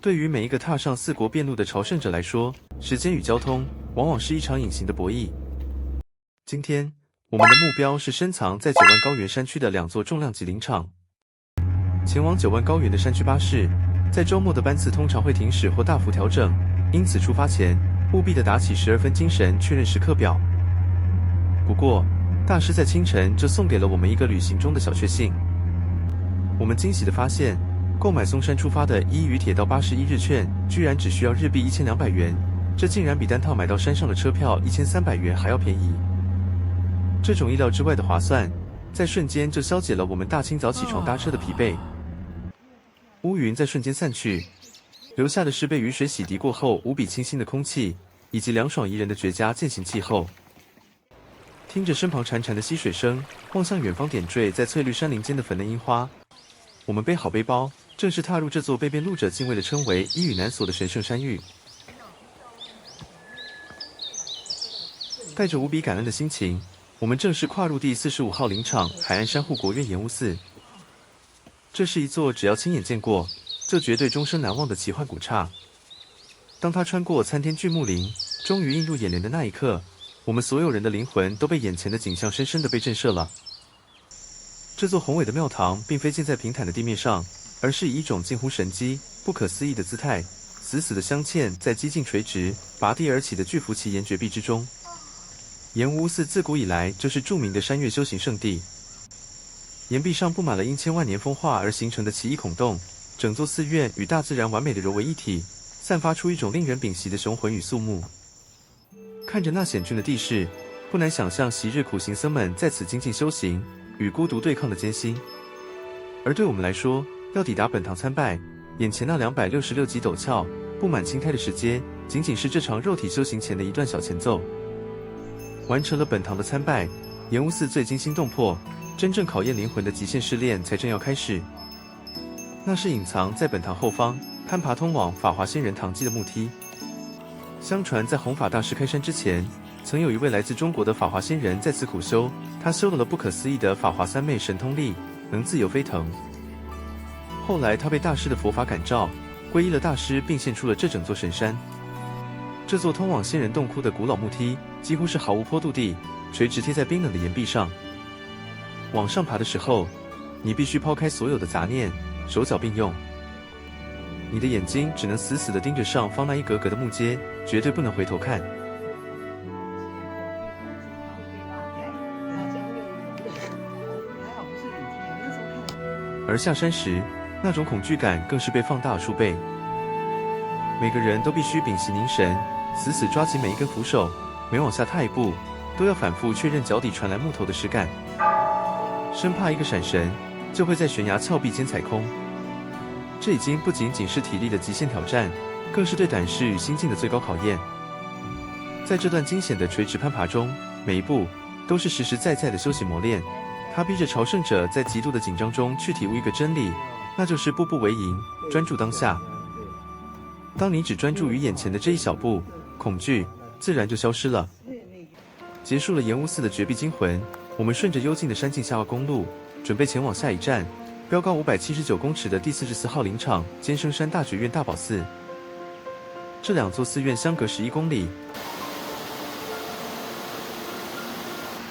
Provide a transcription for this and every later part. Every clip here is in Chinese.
對於每一個踏上四國遍路的朝聖者來說，時間與交通往往是一場隱形的博弈。今天，我們的目標是深藏在9萬高原山區的2座重量級林場。前往9萬高原的山區巴士，在週末的班次通常會停駛或大幅調整，因此出發前務必地打起12分精神確認時刻表。不過，大師在清晨就送給了我們一個旅行中的小確幸。我們驚喜地發現，購買松山出發的一嶼鐵道81日券，居然只需要日幣1200元，這竟然比單套買到山上的車票1300元還要便宜。這種意料之外的划算，在瞬間就消解了我們大清早起床搭車的疲憊。烏雲在瞬間散去，留下的是被雨水洗滌過後無比清新的空氣，以及涼爽宜人的絕佳健行氣候。聽着身旁潺潺的溪水聲，望向遠方點綴在翠綠山林間的粉嫩櫻花，我們背好背包，正式踏入這座被遍路者敬畏地稱為一嶼難所的神聖山域。帶着無比感恩的心情，我們正式跨入第45號林場海岸山護國院嚴烏寺。這是一座只要親眼見過，就絕對終生難忘的奇幻古剎。當它穿過參天巨木林，終於映入眼簾的那一刻，我們所有人的靈魂都被眼前的景象深深地被震懾了。這座宏偉的廟堂並非建在平坦的地面上，而是以一種近乎神蹟、不可思議的姿態，死死地鑲嵌在幾近垂直、拔地而起的巨幅奇岩絕壁之中。嚴烏寺自古以來就是著名的山岳修行聖地。岩壁上布滿了因千萬年風化而形成的奇異孔洞，整座寺院與大自然完美的揉為一體，散發出一種令人屏息的雄渾與肅穆。看着那險峻的地勢，不難想象昔日苦行僧們在此精進修行與孤獨對抗的艱辛。而對我們來說，要抵達本堂參拜，眼前那266級陡峭、布滿青苔的石階，僅僅是這場肉體修行前的一段小前奏。完成了本堂的參拜，嚴烏寺最驚心動魄、真正考驗靈魂的極限試煉才正要開始。那是隱藏在本堂後方、攀爬通往法華仙人堂基的木梯。相傳在弘法大師開山之前，曾有一位來自中國的法華仙人在此苦修，他修了不可思議的法華三昧神通力，能自由飛騰。後來他被大師的佛法感召，皈依了大師，並獻出了這整座神山。這座通往仙人洞窟的古老木梯，幾乎是毫無坡度地垂直貼在冰冷的岩壁上。往上爬的時候，你必須拋開所有的雜念，手腳並用。你的眼睛只能死死地盯着上方那一格格的木階，絕對不能回頭看。而下山時，那種恐懼感更是被放大了數倍。每個人都必須屏息凝神，死死抓緊每一根扶手，每往下踏一步，都要反覆確認腳底傳來木頭的實感。生怕一個閃神，就會在懸崖峭壁間踩空。這已經不僅僅是體力的極限挑戰，更是對膽識與心境的最高考驗。在這段驚險的垂直攀爬中，每一步都是實實在在的修行磨練。它逼着朝聖者在極度的緊張中去體悟一個真理，那就是步步為營，專注當下。當你只專注於眼前的這一小步，恐懼自然就消失了。結束了嚴烏寺的絕壁驚魂，我們順着幽靜的山徑下挖公路，準備前往下一站，標高579公尺的第44號林場尖生山大覺院大寶寺。這兩座寺院相隔11公里，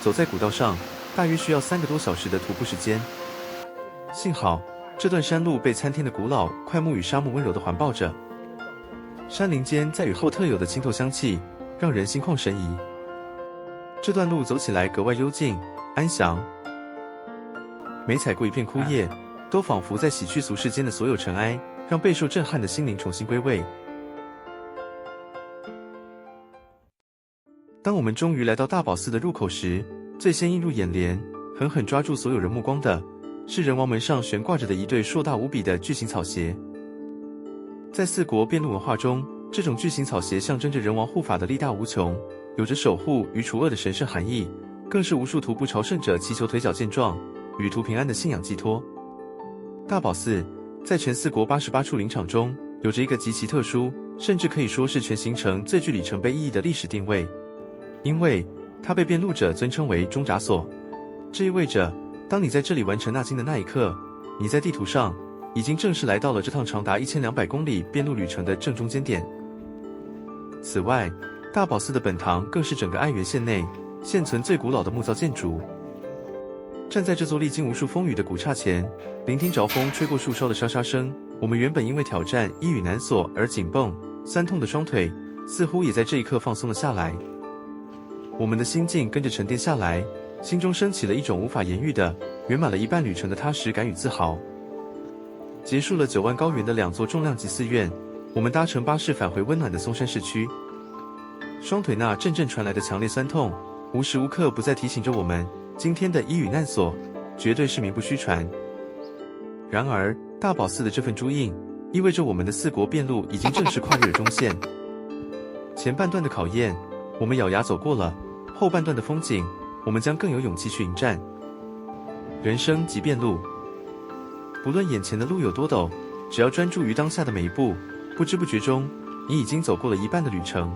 走在古道上，大約需要3個多小時的徒步時間。幸好，這段山路被參天的古老檜木與沙木溫柔地環抱着，山林間在雨後特有的清透香氣，讓人心曠神怡。這段路走起來格外幽靜安詳，每踩過一片枯葉，都仿佛在洗去俗世間的所有塵埃，讓備受震撼的心靈重新歸位。當我們終於來到大寶寺的入口時，最先映入眼簾、狠狠抓住所有人目光的，是人王門上懸掛着的一對碩大無比的巨型草鞋。在四國遍路文化中，這種巨型草鞋象徵着人王護法的力大無窮，有着守護與除惡的神聖含義，更是無數徒步朝聖者祈求腿腳健壯、旅途平安的信仰寄托。大寶寺在全四國88處林場中，有着一個極其特殊，甚至可以說是全行程最具里程碑意義的歷史定位，因為它被遍路者尊稱為中札所。這意味着，當你在這裡完成納經的那一刻，你在地圖上已經正式來到了這趟長達1200公里遍路旅程的正中間點。此外，大寶寺的本堂更是整個愛媛縣內現存最古老的木造建築。站在這座歷經無數風雨的古剎前，聆聽着風吹過樹梢的沙沙聲，我們原本因為挑戰一語難所而緊繃、痠痛的雙腿，似乎也在這一刻放鬆了下來。我們的心境跟着沉澱下來，心中升起了一種無法言喻的、圓滿了一半旅程的踏實感與自豪。結束了9萬高原的2座重量級寺院，我們搭乘巴士返回溫暖的松山市區。雙腿那陣陣傳來的強烈痠痛，無時無刻不在提醒着我們，今天的一語難所絕對是名不虛傳。然而，大寶寺的這份朱印，意味着我們的4國遍路已經正式跨越了中線。前半段的考驗，我們咬牙走過了；後半段的風景，我們將更有勇氣去迎戰。人生即遍路，不論眼前的路有多陡，只要專注於當下的每一步，不知不覺中，你已經走過了一半的旅程。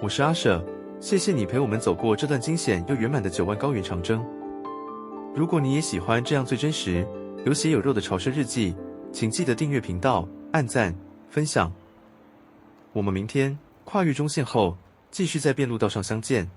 我是阿舍，謝謝你陪我們走過這段驚險又圓滿的9萬高原長征。如果你也喜歡這樣最真實、有血有肉的朝聖日記，請記得訂閱頻道、按讚、分享。我們明天跨越中線後，繼續在遍路道上相見。